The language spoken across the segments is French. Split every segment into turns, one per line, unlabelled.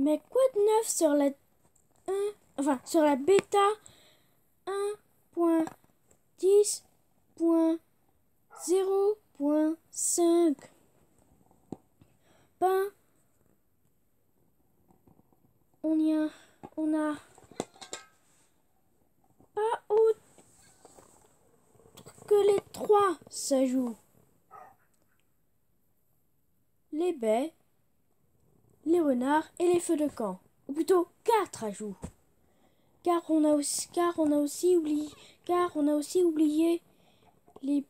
Mais quoi de neuf sur la sur la bêta 1.10.0.5? Ben, on a pas autre que les 3 s'ajoutent. Les baies, les renards et les feux de camp. Ou plutôt 4 ajouts. Car on a aussi oublié les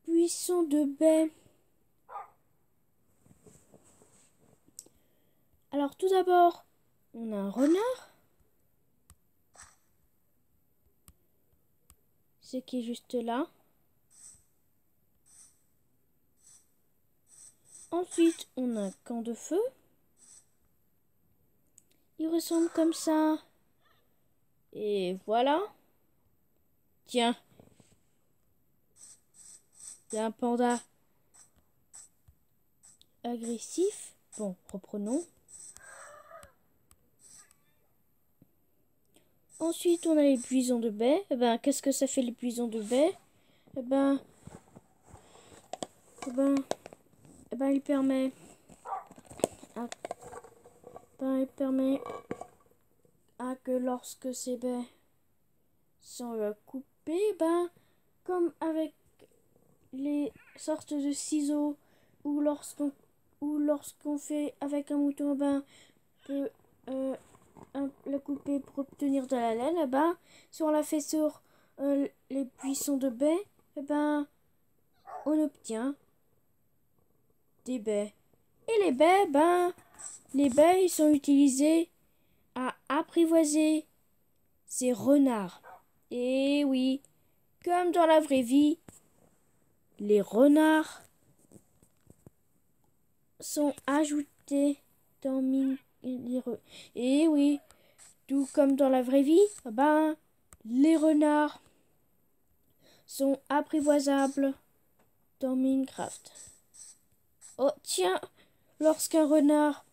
buissons de baies. Alors tout d'abord, on a un renard. Ce qui est juste là. Ensuite, on a un camp de feu. Il ressemble comme ça. Et voilà. Tiens. Il y a un panda agressif. Bon, reprenons. Ensuite, on a les buissons de baies. Eh ben, qu'est-ce que ça fait les buissons de baies? Eh ben, il permet que lorsque ces baies sont coupées, comme avec les sortes de ciseaux ou lorsqu'on fait avec un mouton, peut la couper pour obtenir de la laine. Si on la fait sur les buissons de baies, on obtient des baies. Et les baies, ils sont utilisés à apprivoiser ces renards. Et oui, comme dans la vraie vie, les renards sont ajoutés dans Et oui, tout comme dans la vraie vie, les renards sont apprivoisables dans Minecraft. Oh tiens, lorsqu'un renard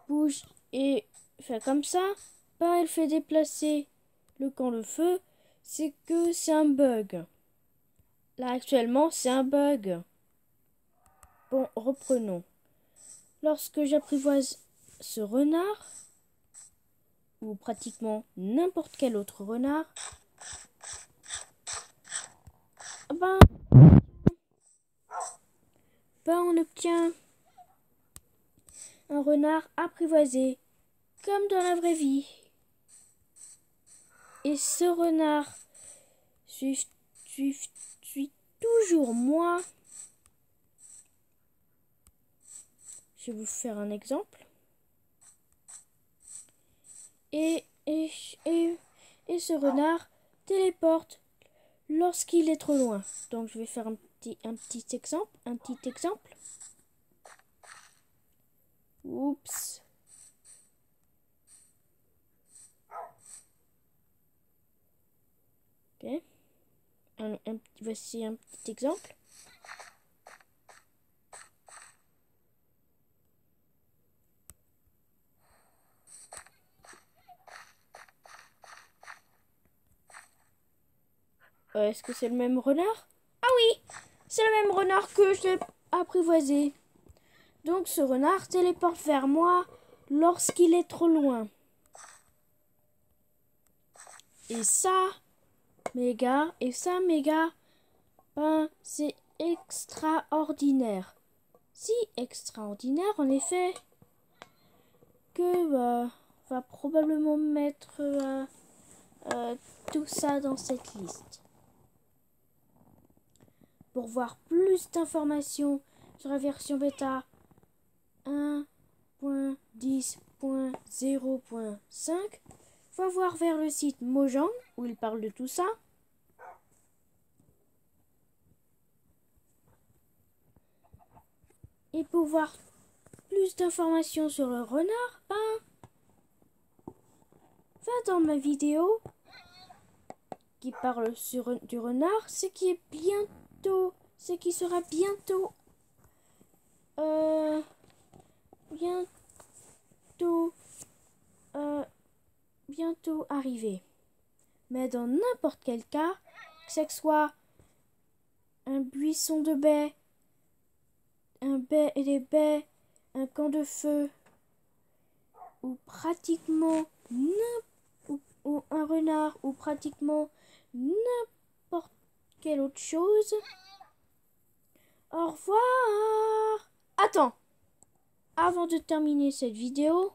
bouge et fait comme ça, il fait déplacer le camp de feu, c'est que c'est un bug. Là actuellement, c'est un bug. Bon, reprenons. Lorsque j'apprivoise ce renard, ou pratiquement n'importe quel autre renard, on obtient un renard apprivoisé, comme dans la vraie vie. Et ce renard suit toujours moi. Je vais vous faire un exemple. Et ce renard téléporte lorsqu'il est trop loin. Donc je vais faire un petit exemple. Oups. Ok. Voici un petit exemple. Est-ce que c'est le même renard? Ah oui, c'est le même renard que j'ai apprivoisé. Donc ce renard téléporte vers moi lorsqu'il est trop loin. Et ça, mes gars, c'est extraordinaire. Si extraordinaire, en effet, que va probablement mettre tout ça dans cette liste. Pour voir plus d'informations sur la version bêta 1.10.0.5, faut voir vers le site Mojang où il parle de tout ça. Et pour voir plus d'informations sur le renard, va dans ma vidéo qui parle du renard, ce qui sera bientôt arriver. Mais dans n'importe quel cas, que ce soit un buisson de baies, des baies, un camp de feu, ou pratiquement ou un renard, ou pratiquement n'importe quelle autre chose. Au revoir. Attends, avant de terminer cette vidéo.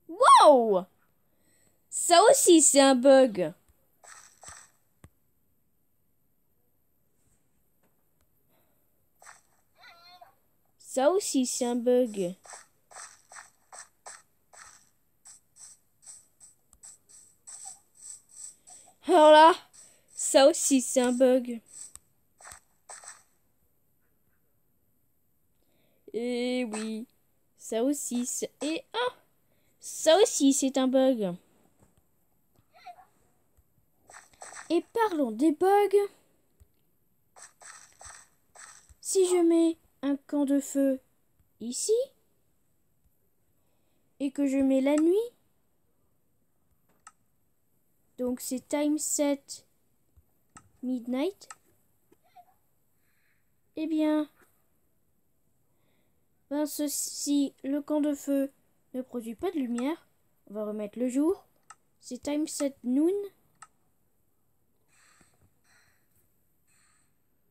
Wow! Ça aussi, c'est un bug. Ça aussi, c'est un bug. Alors là, ça aussi, c'est un bug. Et oui, ça aussi, c'est... Et ah, ça aussi, c'est un bug. Et parlons des bugs. Si je mets un camp de feu ici, et que je mets la nuit, donc c'est time set midnight, eh bien, si le camp de feu ne produit pas de lumière, on va remettre le jour, c'est time set noon,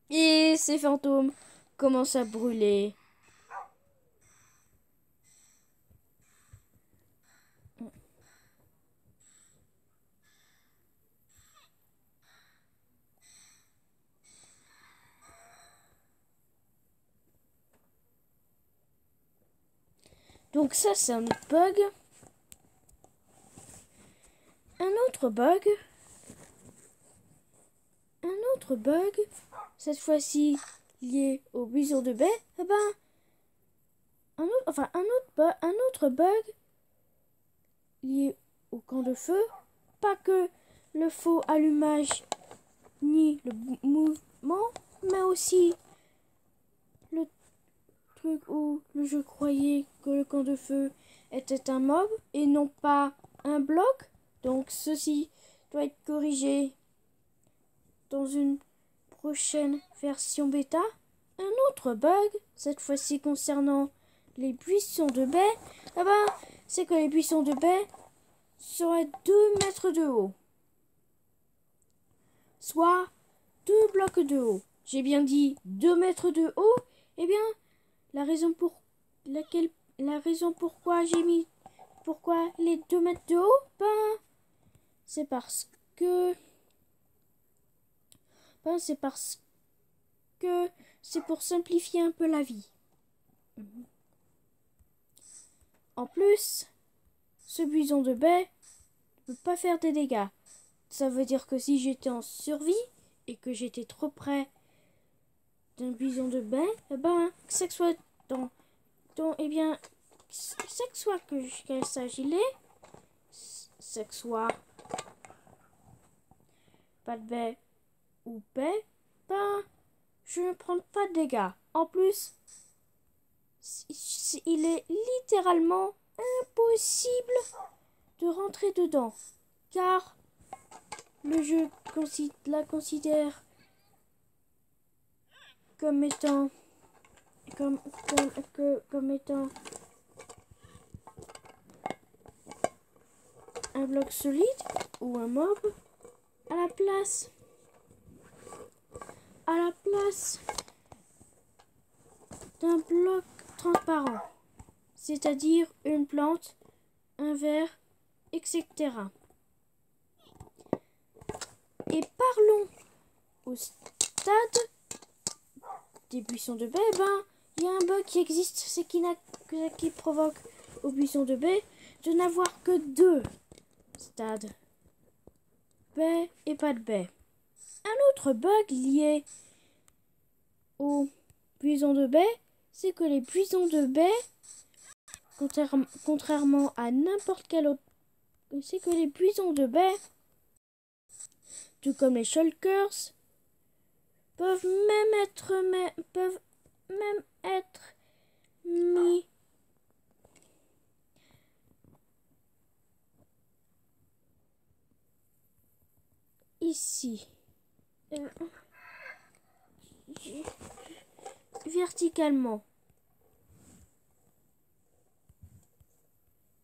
et ces fantômes commencent à brûler. Donc ça, c'est un autre bug. Un autre bug, cette fois-ci lié au buisson de baie, eh ben, un autre bug lié au camp de feu, pas que le faux allumage ni le mouvement, mais aussi le truc où je croyais que le camp de feu était un mob et non pas un bloc. Donc ceci doit être corrigé dans une prochaine version bêta. Un autre bug, cette fois-ci concernant les buissons de baie, eh ben, c'est que les buissons de baie seraient 2 mètres de haut. Soit 2 blocs de haut. J'ai bien dit 2 mètres de haut. Eh bien, la raison pourquoi j'ai mis les 2 mètres de haut, ben, c'est parce que c'est pour simplifier un peu la vie. En plus, ce buisson de baie ne peut pas faire des dégâts. Ça veut dire que si j'étais en survie et que j'étais trop près d'un buisson de baie, eh ben, que ce soit eh bien, que soit qu'elle s'agile, que soit pas de baie ou baie, ben, je ne prends pas de dégâts. En plus, il est littéralement impossible de rentrer dedans, car le jeu la considère comme étant un bloc solide ou un mob à la place d'un bloc transparent, c'est-à-dire une plante, un verre, etc. Et parlons au stade des buissons de baie. Ben, il y a un bug qui existe, c'est qui provoque aux buissons de baie de n'avoir que 2 stades, baie et pas de baie. Un autre bug lié aux buissons de baie, c'est que les buissons de baie, contrairement à n'importe quel autre, c'est que les buissons de baie, tout comme les shulkers, peuvent même être mis ici. Verticalement.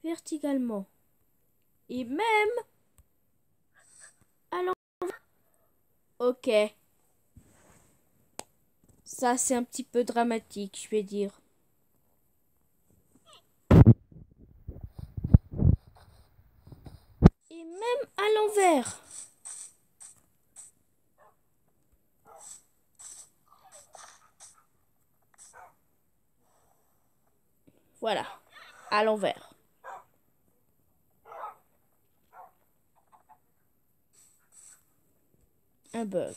Verticalement. Et même à l'envers. Ok. Ça, c'est un petit peu dramatique, je vais dire. Et même à l'envers. Voilà. À l'envers. Un bug.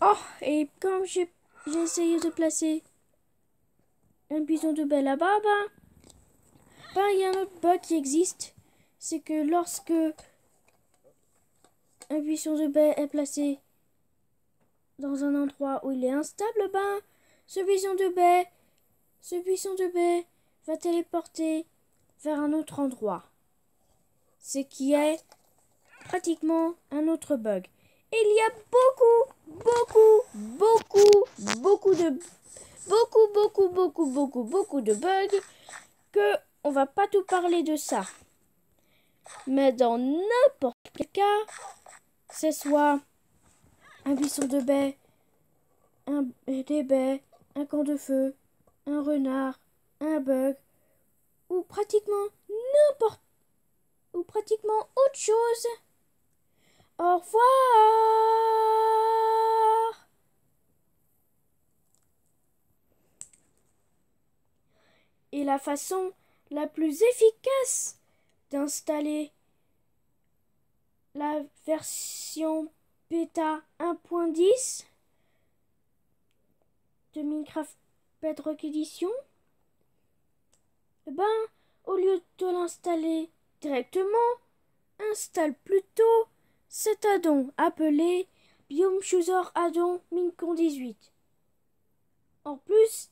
Oh, et quand j'ai essayé de placer un buisson de baie là-bas, il y a un autre bug qui existe. C'est que lorsque un buisson de baie est placé dans un endroit où il est instable, ce buisson de baie va téléporter vers un autre endroit. Ce qui est pratiquement un autre bug. Et il y a beaucoup de bugs que on va pas tout parler de ça. Mais dans n'importe quel cas, que ce soit un buisson de baie, des baies, un camp de feu, un renard, un bug, ou pratiquement autre chose. Au revoir. Et la façon la plus efficace d'installer la version bêta 1.10 de Minecraft Bedrock Edition, au lieu de l'installer directement, installe plutôt cet addon appelé Biome Chooser Addon Mincon 18. En plus,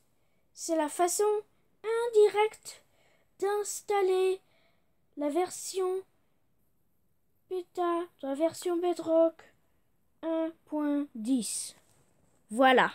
c'est la façon indirecte d'installer la version bêta de la version Bedrock 1.10. Voilà.